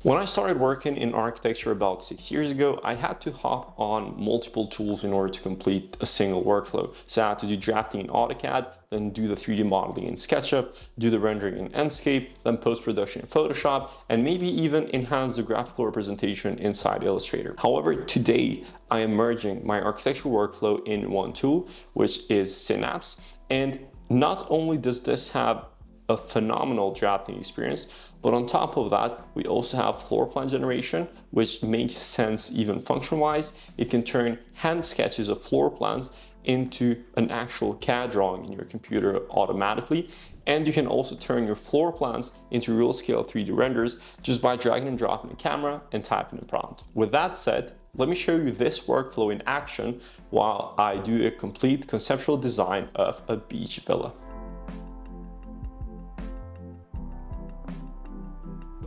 When I started working in architecture about 6 years ago, I had to hop on multiple tools in order to complete a single workflow. So I had to do drafting in AutoCAD, then do the 3D modeling in SketchUp, do the rendering in Enscape, then post-production in Photoshop, and maybe even enhance the graphical representation inside Illustrator. However, today I am merging my architectural workflow in one tool, which is Synapse. And not only does this have a phenomenal drafting experience, but on top of that, we also have floor plan generation, which makes sense even function-wise. It can turn hand sketches of floor plans into an actual CAD drawing in your computer automatically. And you can also turn your floor plans into real scale 3D renders just by dragging and dropping a camera and typing a prompt. With that said, let me show you this workflow in action while I do a complete conceptual design of a beach villa.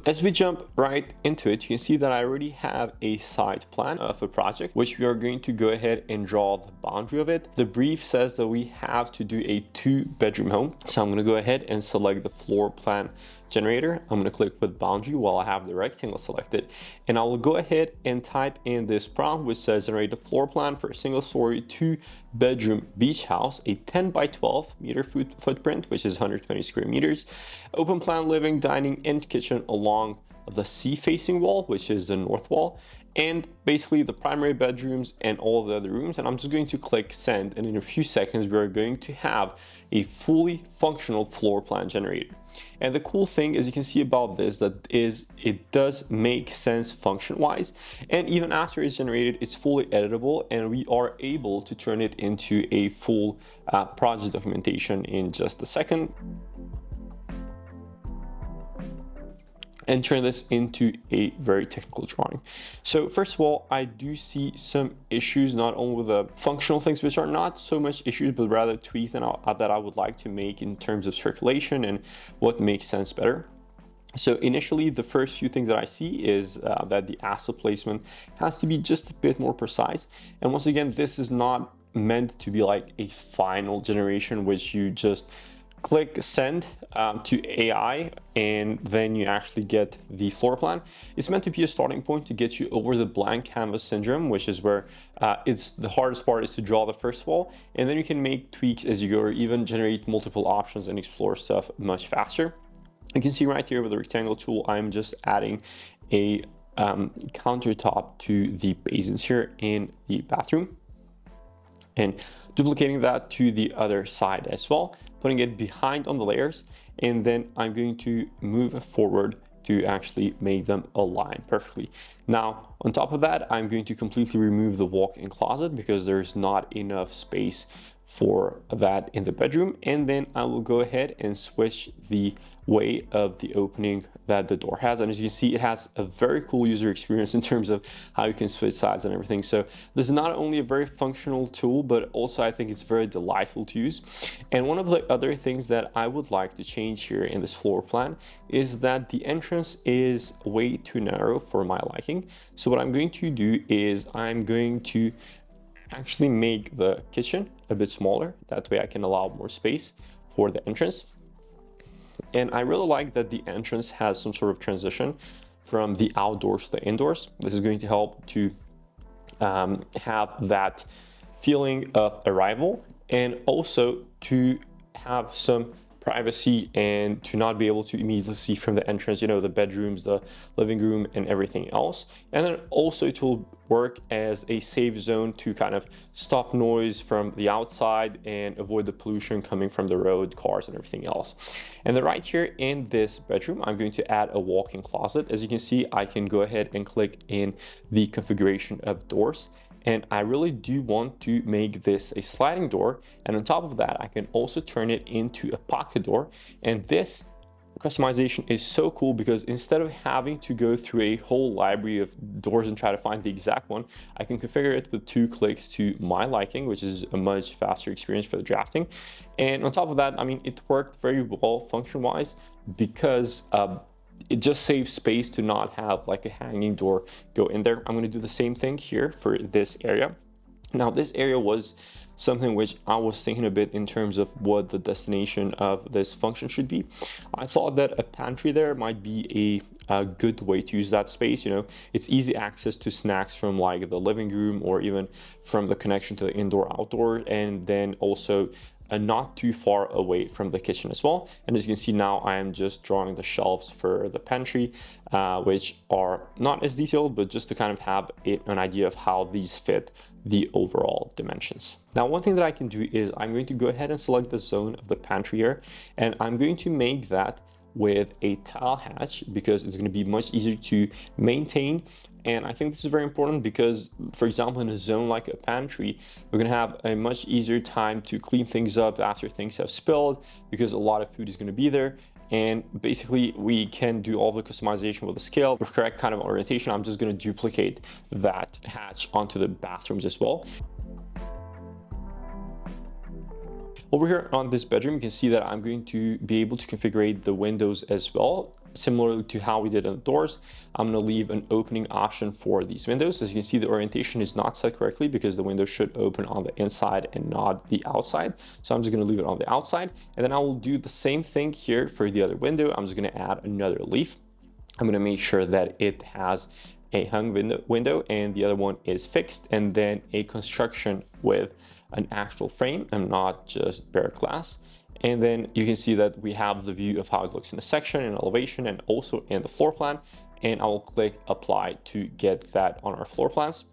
As we jump right into it, you can see that I already have a site plan of a project, which we are going to go ahead and draw the boundary of it. The brief says that we have to do a 2-bedroom home. So I'm going to go ahead and select the floor plan generator. I'm going to click with boundary while I have the rectangle selected, and I will go ahead and type in this prompt which says generate a floor plan for a single story 2-bedroom beach house, a 10 by 12 meter footprint, which is 120 square meters, open plan living, dining, and kitchen along the sea facing wall, which is the north wall, and basically the primary bedrooms and all of the other rooms. And I'm just going to click send, and in a few seconds we are going to have a fully functional floor plan generated. And the cool thing, as you can see about this, it does make sense function wise, and even after it's generated, it's fully editable, and we are able to turn it into a full project documentation in just a second and turn this into a very technical drawing. So first of all, I do see some issues, not only with the functional things, which are not so much issues, but rather tweaks that I would like to make in terms of circulation and what makes sense better. So initially, the first few things that I see is that the asset placement has to be just a bit more precise. And once again, this is not meant to be like a final generation, which you just click send to AI and then you actually get the floor plan. It's meant to be a starting point to get you over the blank canvas syndrome, which is where it's the hardest part is to draw the first wall, and then you can make tweaks as you go or even generate multiple options and explore stuff much faster. You can see right here with the rectangle tool, I'm just adding a countertop to the basins here in the bathroom and duplicating that to the other side as well, putting it behind on the layers, and then I'm going to move forward to actually make them align perfectly. Now, on top of that, I'm going to completely remove the walk-in closet because there's not enough space for that in the bedroom. And then I will go ahead and switch the way of the opening that the door has. And as you can see, it has a very cool user experience in terms of how you can switch sides and everything. So this is not only a very functional tool, but also I think it's very delightful to use. And one of the other things that I would like to change here in this floor plan is that the entrance is way too narrow for my liking. So what I'm going to do is I'm going to actually make the kitchen a bit smaller. That way I can allow more space for the entrance. And I really like that the entrance has some sort of transition from the outdoors to the indoors. This is going to help to have that feeling of arrival, and also to have some privacy and to not be able to immediately see from the entrance, you know, the bedrooms, the living room, and everything else. And then also it will work as a safe zone to kind of stop noise from the outside and avoid the pollution coming from the road, cars, and everything else. And then right here in this bedroom, I'm going to add a walk-in closet. As you can see, I can go ahead and click in the configuration of doors. And I really do want to make this a sliding door. And on top of that, I can also turn it into a pocket door. And this customization is so cool because instead of having to go through a whole library of doors and try to find the exact one, I can configure it with 2 clicks to my liking, which is a much faster experience for the drafting. And on top of that, I mean, it worked very well function-wise because it just saves space to not have like a hanging door go in there. I'm going to do the same thing here for this area. Now, this area was something which I was thinking a bit in terms of what the destination of this function should be. I thought that a pantry there might be a good way to use that space. You know, it's easy access to snacks from like the living room or even from the connection to the indoor outdoor, and then also not too far away from the kitchen as well. And as you can see now, I am just drawing the shelves for the pantry, which are not as detailed, but just to kind of have an idea of how these fit the overall dimensions. Now, one thing that I can do is I'm going to go ahead and select the zone of the pantry here, and I'm going to make that with a tile hatch because it's going to be much easier to maintain. And I think this is very important because, for example, in a zone like a pantry, we're going to have a much easier time to clean things up after things have spilled because a lot of food is going to be there. And basically we can do all the customization with the scale with correct kind of orientation. I'm just going to duplicate that hatch onto the bathrooms as well. Over here on this bedroom, you can see that I'm going to be able to configure the windows as well. Similarly to how we did on the doors, I'm going to leave an opening option for these windows. As you can see, the orientation is not set correctly because the window should open on the inside and not the outside. So I'm just going to leave it on the outside. And then I will do the same thing here for the other window. I'm just going to add another leaf. I'm going to make sure that it has a hung window and the other one is fixed, and then a construction with an actual frame and not just bare glass. And then you can see that we have the view of how it looks in the section and elevation and also in the floor plan. And I will click apply to get that on our floor plans.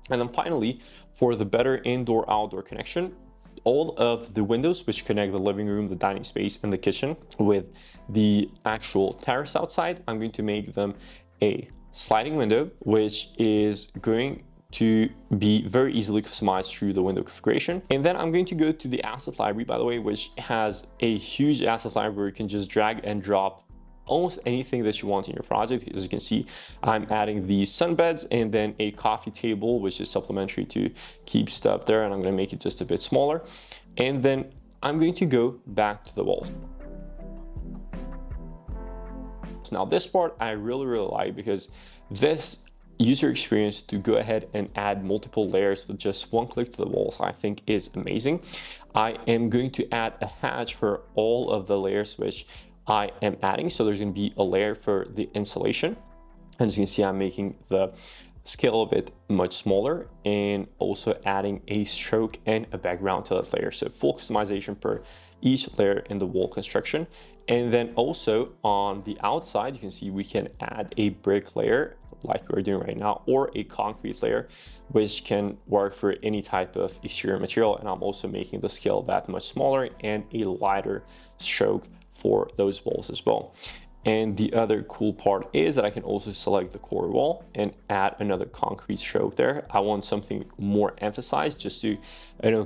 And then finally, for the better indoor-outdoor connection, all of the windows which connect the living room, the dining space, and the kitchen with the actual terrace outside, I'm going to make them a sliding window, which is going to be very easily customized through the window configuration. And then I'm going to go to the asset library, by the way, which has a huge asset library where you can just drag and drop almost anything that you want in your project. As you can see, I'm adding the sunbeds and then a coffee table, which is supplementary to keep stuff there. And I'm going to make it just a bit smaller. And then I'm going to go back to the walls. Now this part I really like because this user experience to go ahead and add multiple layers with just one click to the walls, I think is amazing. I am going to add a hatch for all of the layers which I am adding. So there's going to be a layer for the insulation. And as you can see, I'm making the scale of it much smaller and also adding a stroke and a background to that layer. So full customization per each layer in the wall construction. And then also on the outside, you can see we can add a brick layer like we're doing right now, or a concrete layer, which can work for any type of exterior material. And I'm also making the scale that much smaller and a lighter stroke for those walls as well. And the other cool part is that I can also select the core wall and add another concrete stroke there. I want something more emphasized just to,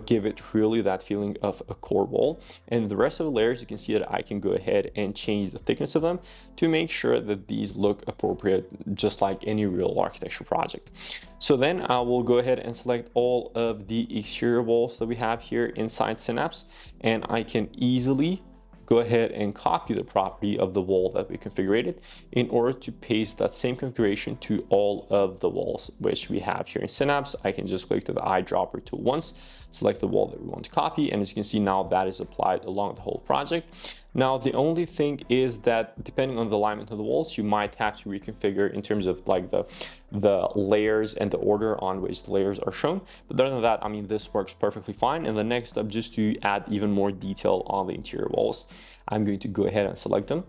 give it really that feeling of a core wall. And the rest of the layers, you can see that I can go ahead and change the thickness of them to make sure that these look appropriate, just like any real architecture project. So then I will go ahead and select all of the exterior walls that we have here inside Synapse, and I can easily go ahead and copy the property of the wall that we configured in order to paste that same configuration to all of the walls which we have here in Synapse. I can just click to the eyedropper tool once, select the wall that we want to copy, and as you can see now that is applied along the whole project. Now the only thing is that depending on the alignment of the walls, you might have to reconfigure in terms of like the layers and the order on which the layers are shown. But other than that, I mean, this works perfectly fine. And the next step, just to add even more detail on the interior walls, I'm going to go ahead and select them.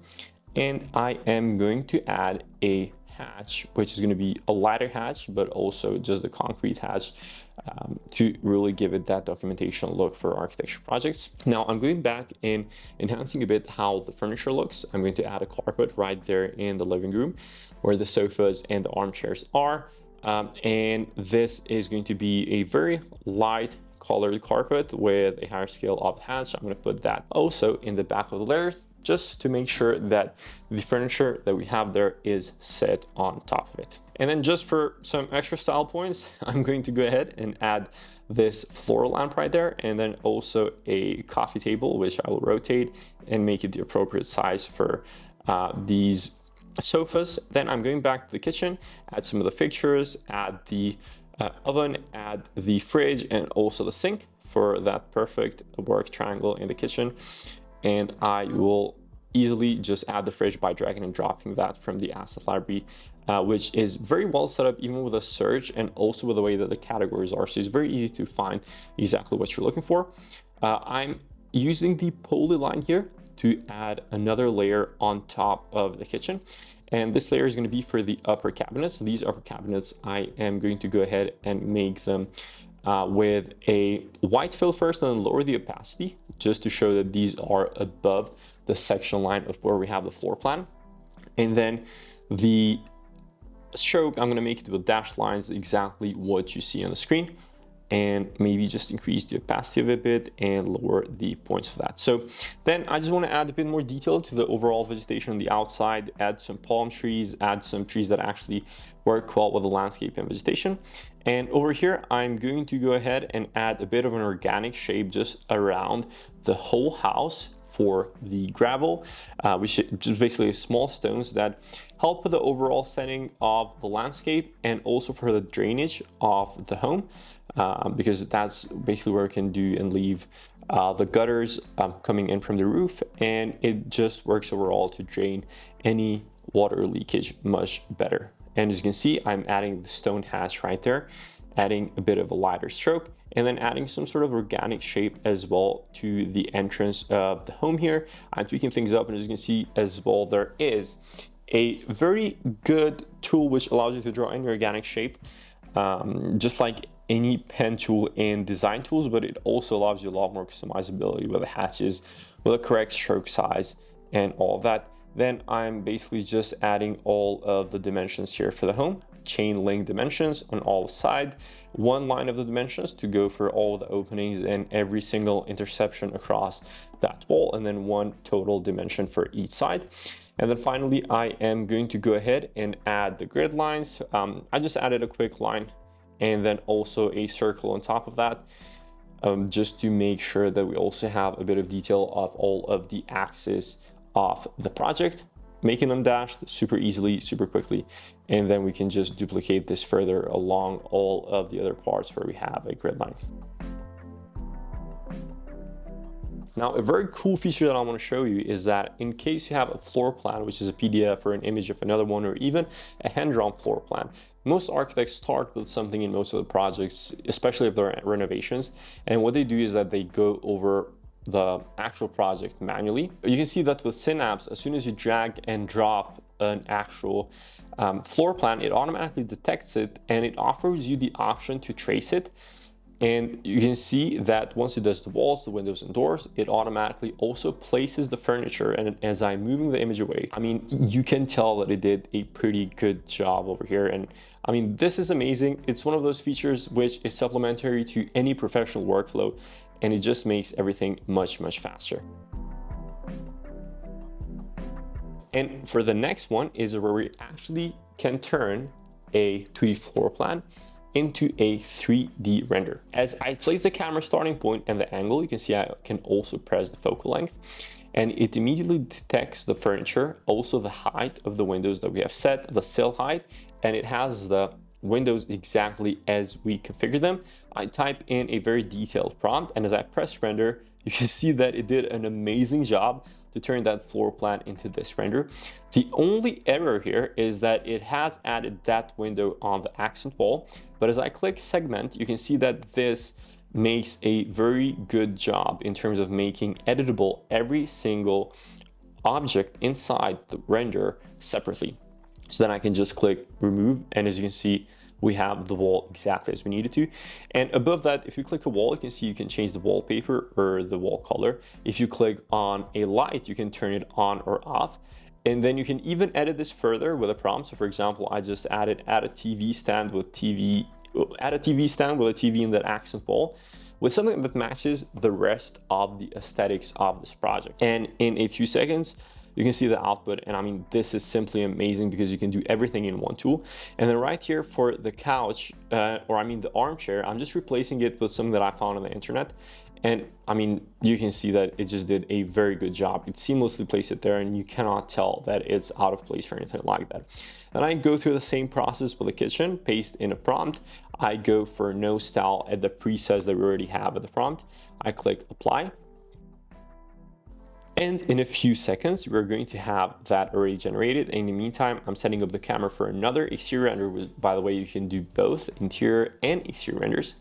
And I am going to add a hatch, which is going to be a ladder hatch, but also just the concrete hatch to really give it that documentation look for architecture projects. Now I'm going back and enhancing a bit how the furniture looks. I'm going to add a carpet right there in the living room where the sofas and the armchairs are. And this is going to be a very light colored carpet with a higher scale of the hatch. I'm going to put that also in the back of the layers, just to make sure that the furniture that we have there is set on top of it. And then just for some extra style points, I'm going to go ahead and add this floor lamp right there, and then also a coffee table, which I will rotate and make it the appropriate size for these sofas. Then I'm going back to the kitchen, add some of the fixtures, add the oven, add the fridge and also the sink for that perfect work triangle in the kitchen. And I will easily just add the fridge by dragging and dropping that from the asset library, which is very well set up even with a search and also with the way that the categories are. So it's very easy to find exactly what you're looking for. I'm using the polyline here to add another layer on top of the kitchen. And this layer is going to be for the upper cabinets. These upper cabinets, I am going to go ahead and make them with a white fill first and then lower the opacity just to show that these are above the section line of where we have the floor plan. And then the stroke, I'm going to make it with dashed lines, exactly what you see on the screen, and maybe just increase the opacity of it a bit and lower the points of that. So then I just want to add a bit more detail to the overall vegetation on the outside, add some palm trees, add some trees that actually work well with the landscape and vegetation. And over here, I'm going to go ahead and add a bit of an organic shape just around the whole house for the gravel, which is just basically small stones that help with the overall setting of the landscape and also for the drainage of the home, because that's basically where it can do and leave the gutters coming in from the roof, and it just works overall to drain any water leakage much better. And as you can see, I'm adding the stone hatch right there, adding a bit of a lighter stroke, and then adding some sort of organic shape as well to the entrance of the home here. I'm tweaking things up, and as you can see as well, there is a very good tool which allows you to draw any organic shape, just like any pen tool in design tools, but it also allows you a lot more customizability with the hatches, with a correct stroke size and all of that. Then I'm basically just adding all of the dimensions here for the home, chain link dimensions on all sides, one line of the dimensions to go for all the openings and every single intersection across that wall, and then one total dimension for each side. And then finally, I am going to go ahead and add the grid lines. I just added a quick line and then also a circle on top of that, just to make sure that we also have a bit of detail of all of the axes of the project, making them dashed super easily, super quickly. And then we can just duplicate this further along all of the other parts where we have a grid line. Now, a very cool feature that I want to show you is that in case you have a floor plan, which is a PDF or an image of another one, or even a hand-drawn floor plan, most architects start with something in most of the projects, especially if they're renovations. And what they do is that they go over the actual project manually. You can see that with Synapse, as soon as you drag and drop an actual floor plan, it automatically detects it and it offers you the option to trace it. And you can see that once it does the walls, the windows and doors, it automatically also places the furniture. And as I'm moving the image away, I mean, you can tell that it did a pretty good job over here. And I mean, this is amazing. It's one of those features which is supplementary to any professional workflow, and it just makes everything much, much faster. And for the next one is where we actually can turn a 2D floor plan into a 3D render. As I place the camera starting point and the angle, you can see I can also press the focal length, and it immediately detects the furniture, also the height of the windows that we have set, the sill height, and it has the windows exactly as we configure them. I type in a very detailed prompt, and as I press render, you can see that it did an amazing job to turn that floor plan into this render. The only error here is that it has added that window on the accent wall, but as I click segment, you can see that this makes a very good job in terms of making editable every single object inside the render separately. So then I can just click remove, and as you can see, we have the wall exactly as we needed to. And above that, if you click a wall, you can see you can change the wallpaper or the wall color. If you click on a light, you can turn it on or off. And then you can even edit this further with a prompt. So for example, I just add a TV stand with a TV in that accent wall, with something that matches the rest of the aesthetics of this project. And in a few seconds, you can see the output, and I mean, this is simply amazing because you can do everything in one tool. And then right here for the couch, or I mean the armchair, I'm just replacing it with something that I found on the internet. And I mean, you can see that it just did a very good job. It seamlessly placed it there, and you cannot tell that it's out of place or anything like that. Then I go through the same process with the kitchen, paste in a prompt. I go for no style at the presets that we already have at the prompt. I click apply. And in a few seconds, we're going to have that already generated. In the meantime, I'm setting up the camera for another exterior render. By the way, you can do both interior and exterior renders.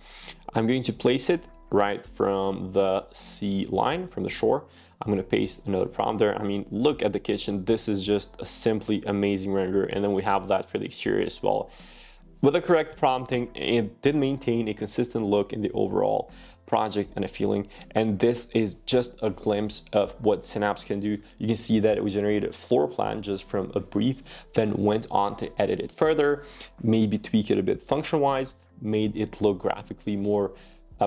I'm going to place it right from the sea line, from the shore. I'm going to paste another prompt there. I mean, look at the kitchen. This is just a simply amazing render. And then we have that for the exterior as well. With the correct prompting, it did maintain a consistent look in the overall project and a feeling. And this is just a glimpse of what Synapse can do. You can see that it was generated a floor plan just from a brief, then went on to edit it further, maybe tweak it a bit function-wise, made it look graphically more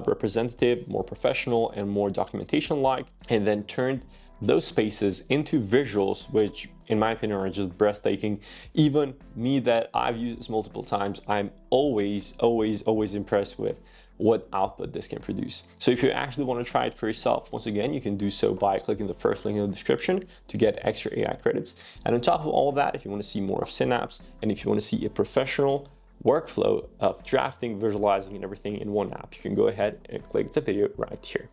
representative, more professional, and more documentation-like, and then turned those spaces into visuals, which in my opinion are just breathtaking. Even me, that I've used this multiple times, I'm always impressed with what output this can produce. So if you actually want to try it for yourself, once again, you can do so by clicking the first link in the description to get extra AI credits. And on top of all of that, if you want to see more of Synapse, and if you want to see a professional workflow of drafting, visualizing, and everything in one app, you can go ahead and click the video right here.